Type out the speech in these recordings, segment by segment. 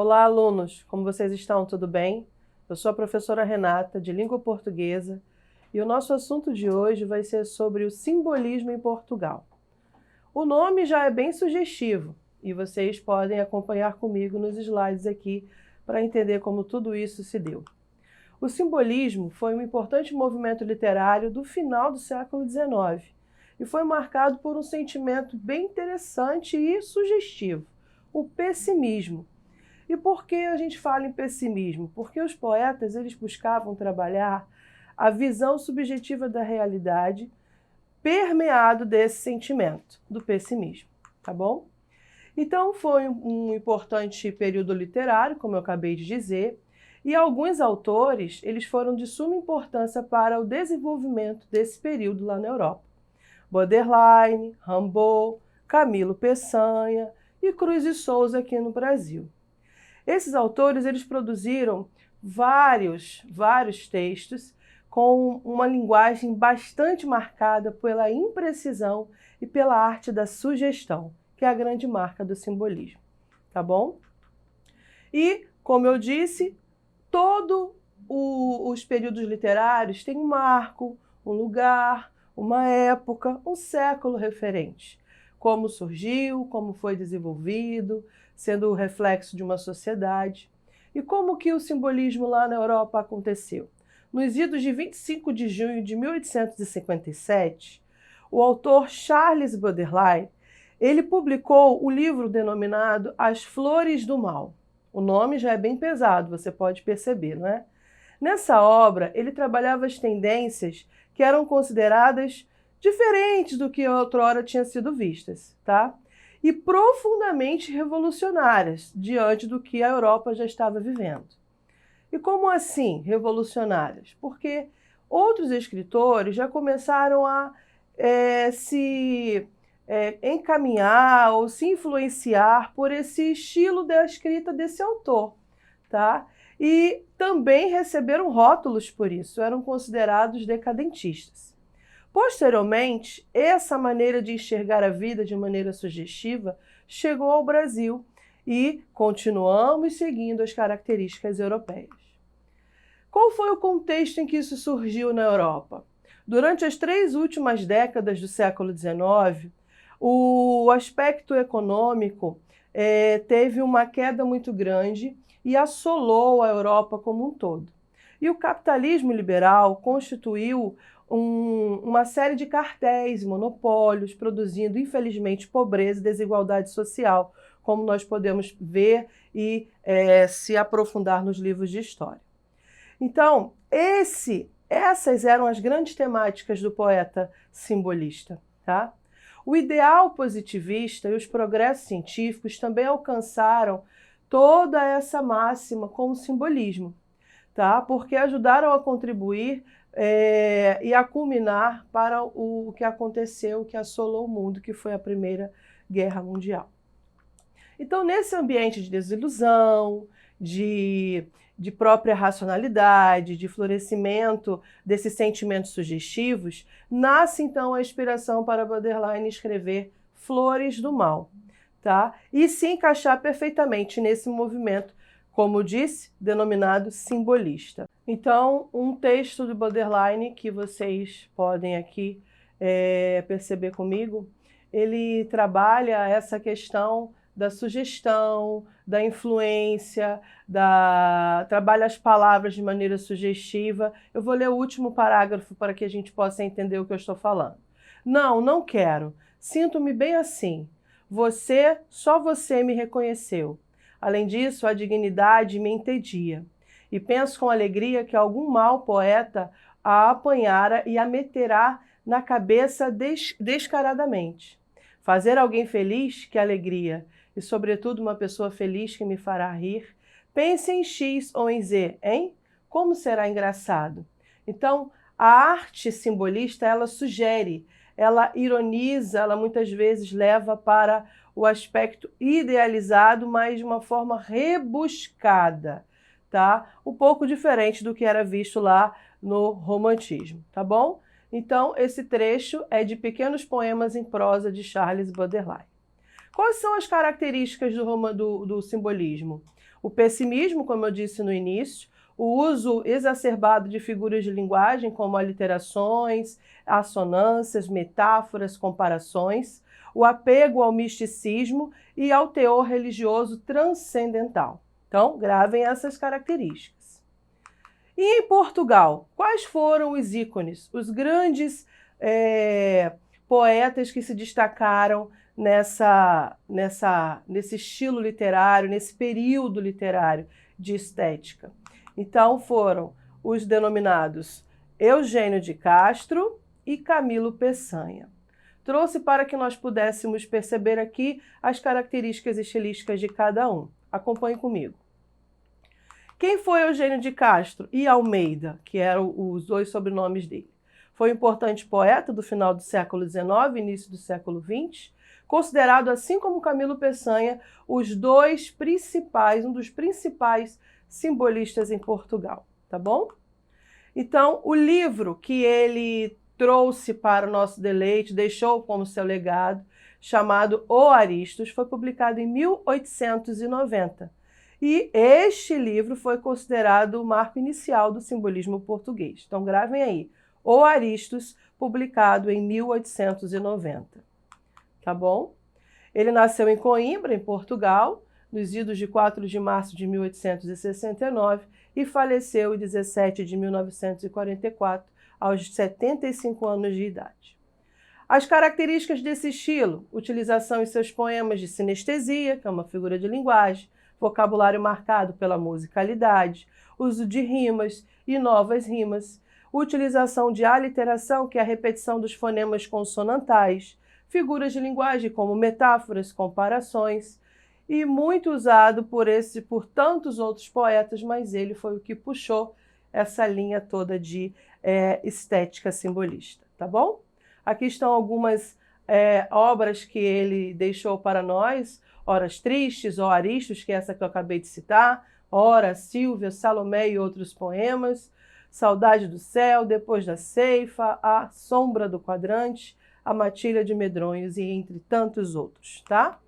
Olá, alunos! Como vocês estão? Tudo bem? Eu sou a professora Renata, de Língua Portuguesa, e o nosso assunto de hoje vai ser sobre o simbolismo em Portugal. O nome já é bem sugestivo, e vocês podem acompanhar comigo nos slides aqui para entender como tudo isso se deu. O simbolismo foi um importante movimento literário do final do século XIX e foi marcado por um sentimento bem interessante e sugestivo, o pessimismo. E por que a gente fala em pessimismo? Porque os poetas eles buscavam trabalhar a visão subjetiva da realidade permeado desse sentimento, do pessimismo, tá bom? Então foi um importante período literário, como eu acabei de dizer, e alguns autores eles foram de suma importância para o desenvolvimento desse período lá na Europa. Baudelaire, Rimbaud, Camilo Peçanha e Cruz e Souza aqui no Brasil. Esses autores eles produziram vários textos com uma linguagem bastante marcada pela imprecisão e pela arte da sugestão, que é a grande marca do simbolismo, tá bom? E, como eu disse, todos os períodos literários têm um marco, um lugar, uma época, um século referente. Como surgiu, como foi desenvolvido, sendo o reflexo de uma sociedade. E como que o simbolismo lá na Europa aconteceu? Nos idos de 25 de junho de 1857, o autor Charles Baudelaire, ele publicou o livro denominado As Flores do Mal. O nome já é bem pesado, você pode perceber, não é? Nessa obra, ele trabalhava as tendências que eram consideradas diferentes do que outrora tinham sido vistas, tá? E profundamente revolucionárias diante do que a Europa já estava vivendo. E como assim revolucionárias? Porque outros escritores já começaram a se encaminhar ou se influenciar por esse estilo da escrita desse autor, tá? E também receberam rótulos por isso, eram considerados decadentistas. Posteriormente, essa maneira de enxergar a vida de maneira sugestiva chegou ao Brasil e continuamos seguindo as características europeias. Qual foi o contexto em que isso surgiu na Europa? Durante as 3 últimas décadas do século XIX, o aspecto econômico teve uma queda muito grande e assolou a Europa como um todo. E o capitalismo liberal constituiu uma série de cartéis, monopólios, produzindo, infelizmente, pobreza e desigualdade social, como nós podemos ver e se aprofundar nos livros de história. Então, essas eram as grandes temáticas do poeta simbolista, tá? O ideal positivista e os progressos científicos também alcançaram toda essa máxima com o simbolismo, tá? Porque ajudaram a contribuir e a culminar para o que aconteceu, que assolou o mundo, que foi a Primeira Guerra Mundial. Então, nesse ambiente de desilusão, de própria racionalidade, de florescimento desses sentimentos sugestivos, nasce então a inspiração para Baudelaire escrever Flores do Mal, tá? E se encaixar perfeitamente nesse movimento, como disse, denominado simbolista. Então, um texto de Baudelaire que vocês podem aqui perceber comigo, ele trabalha essa questão da sugestão, da influência, trabalha as palavras de maneira sugestiva. Eu vou ler o último parágrafo para que a gente possa entender o que eu estou falando. Não quero. Sinto-me bem assim. Só você me reconheceu. Além disso, a dignidade me entedia. E penso com alegria que algum mau poeta a apanhara e a meterá na cabeça descaradamente. Fazer alguém feliz, que alegria, e sobretudo uma pessoa feliz que me fará rir. Pense em X ou em Z, hein? Como será engraçado. Então, a arte simbolista, ela sugere, ela ironiza, ela muitas vezes leva para o aspecto idealizado, mas de uma forma rebuscada, tá? Um pouco diferente do que era visto lá no romantismo, tá bom? Então, esse trecho é de Pequenos Poemas em Prosa de Charles Baudelaire. Quais são as características do simbolismo? O pessimismo, como eu disse no início, o uso exacerbado de figuras de linguagem como aliterações, assonâncias, metáforas, comparações, o apego ao misticismo e ao teor religioso transcendental. Então, gravem essas características. E em Portugal, quais foram os ícones, os grandes poetas que se destacaram nesse estilo literário, nesse período literário de estética? Então, foram os denominados Eugênio de Castro e Camilo Peçanha. Trouxe para que nós pudéssemos perceber aqui as características estilísticas de cada um. Acompanhe comigo. Quem foi Eugênio de Castro e Almeida, que eram os dois sobrenomes dele? Foi um importante poeta do final do século XIX, início do século XX, considerado, assim como Camilo Peçanha, um dos principais simbolistas em Portugal, tá bom? Então, o livro que ele trouxe para o nosso deleite, deixou como seu legado, chamado O Aristos, foi publicado em 1890. E este livro foi considerado o marco inicial do simbolismo português. Então, gravem aí, O Aristos, publicado em 1890. Tá bom? Ele nasceu em Coimbra, em Portugal, nos idos de 4 de março de 1869 e faleceu em 17 de 1944, aos 75 anos de idade. As características desse estilo: utilização em seus poemas de sinestesia, que é uma figura de linguagem, vocabulário marcado pela musicalidade, uso de rimas e novas rimas, utilização de aliteração, que é a repetição dos fonemas consonantais, figuras de linguagem como metáforas, comparações, e muito usado por tantos outros poetas, mas ele foi o que puxou essa linha toda de estética simbolista, tá bom? Aqui estão algumas obras que ele deixou para nós: Horas Tristes, O Aristos, que é essa que eu acabei de citar, Hora, Sílvia, Salomé e outros poemas, Saudade do Céu, Depois da Ceifa, A Sombra do Quadrante, A Matilha de Medronhos e entre tantos outros, tá?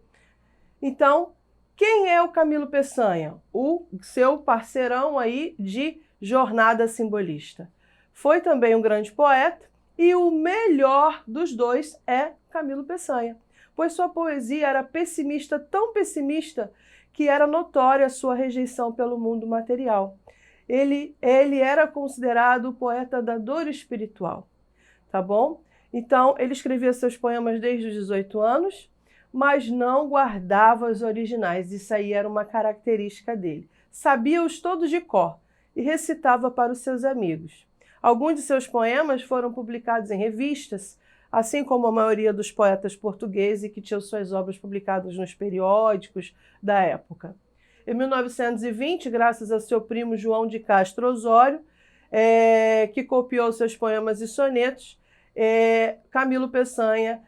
Então, quem é o Camilo Peçanha? O seu parceirão aí de jornada simbolista. Foi também um grande poeta e o melhor dos dois é Camilo Peçanha, pois sua poesia era pessimista, tão pessimista que era notória a sua rejeição pelo mundo material. Ele era considerado o poeta da dor espiritual, tá bom? Então, ele escrevia seus poemas desde os 18 anos, mas não guardava os originais. Isso aí era uma característica dele. Sabia-os todos de cor e recitava para os seus amigos. Alguns de seus poemas foram publicados em revistas, assim como a maioria dos poetas portugueses que tinham suas obras publicadas nos periódicos da época. Em 1920, graças a seu primo João de Castro Osório, que copiou seus poemas e sonetos, Camilo Peçanha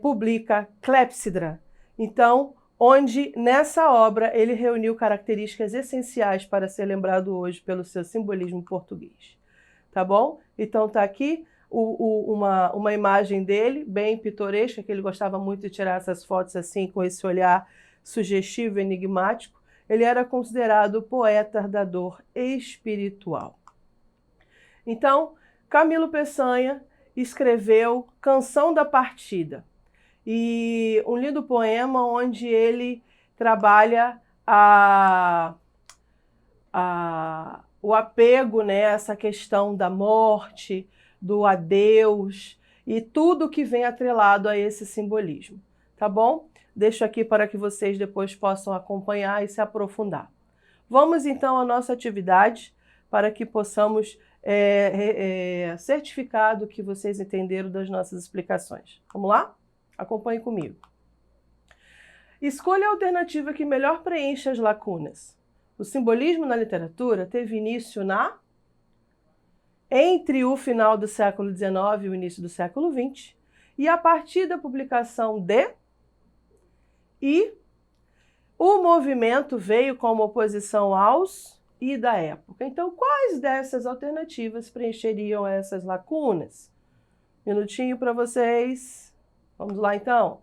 publica Clepsidra. Então, onde nessa obra ele reuniu características essenciais para ser lembrado hoje pelo seu simbolismo português. Tá bom? Então tá aqui uma imagem dele, bem pitoresca, que ele gostava muito de tirar essas fotos assim, com esse olhar sugestivo e enigmático. Ele era considerado o poeta da dor espiritual. Então, Camilo Peçanha escreveu Canção da Partida, e um lindo poema onde ele trabalha o apego, né, essa questão da morte, do adeus e tudo que vem atrelado a esse simbolismo, tá bom? Deixo aqui para que vocês depois possam acompanhar e se aprofundar. Vamos então à nossa atividade para que possamos certificar do que vocês entenderam das nossas explicações. Vamos lá? Acompanhe comigo. Escolha a alternativa que melhor preenche as lacunas. O simbolismo na literatura teve início entre o final do século XIX e o início do século XX, e a partir da publicação e o movimento veio como oposição aos e da época. Então, quais dessas alternativas preencheriam essas lacunas? Minutinho para vocês. Vamos lá, então.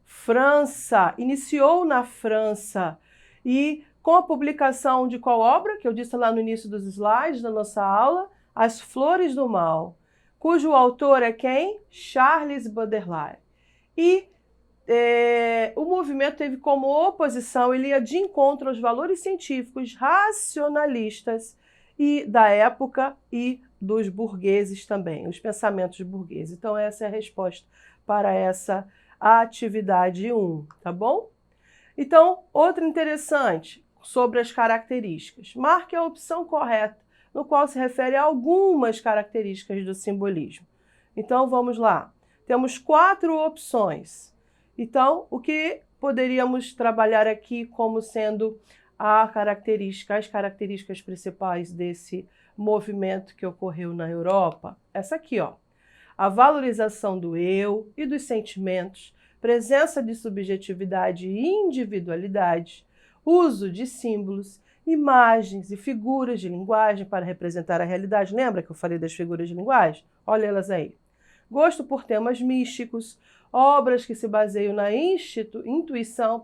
França, iniciou na França e com a publicação de qual obra? Que eu disse lá no início dos slides da nossa aula, As Flores do Mal, cujo autor é quem? Charles Baudelaire. E o movimento teve como oposição, ele ia de encontro aos valores científicos racionalistas e da época e dos burgueses também, os pensamentos burgueses. Então essa é a resposta para essa atividade 1, tá bom? Então, outra interessante sobre as características. Marque a opção correta, no qual se refere a algumas características do simbolismo. Então, vamos lá. Temos 4 opções. Então, o que poderíamos trabalhar aqui como sendo as características principais desse movimento que ocorreu na Europa? Essa aqui, ó. A valorização do eu e dos sentimentos, presença de subjetividade e individualidade, uso de símbolos, imagens e figuras de linguagem para representar a realidade. Lembra que eu falei das figuras de linguagem? Olha elas aí. Gosto por temas místicos, obras que se baseiam na intuição,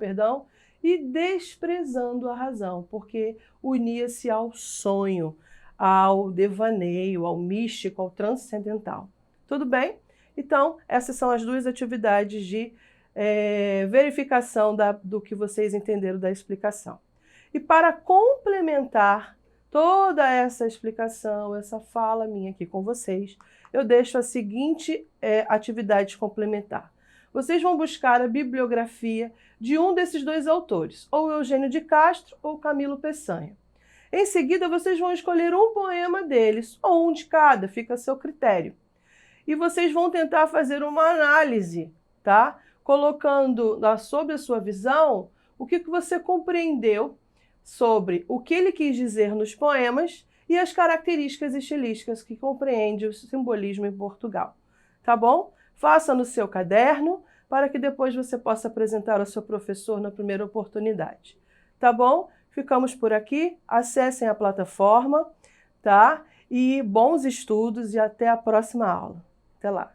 e desprezando a razão, porque unia-se ao sonho, ao devaneio, ao místico, ao transcendental. Tudo bem? Então, essas são as 2 atividades de verificação do que vocês entenderam da explicação. E para complementar toda essa explicação, essa fala minha aqui com vocês, eu deixo a seguinte atividade complementar. Vocês vão buscar a bibliografia de um desses 2 autores, ou Eugênio de Castro ou Camilo Peçanha. Em seguida, vocês vão escolher um poema deles, ou um de cada, fica a seu critério. E vocês vão tentar fazer uma análise, tá? Colocando sob a sua visão o que você compreendeu sobre o que ele quis dizer nos poemas e as características estilísticas que compreende o simbolismo em Portugal. Tá bom? Faça no seu caderno para que depois você possa apresentar ao seu professor na primeira oportunidade. Tá bom? Ficamos por aqui. Acessem a plataforma, tá? E bons estudos e até a próxima aula. Até lá!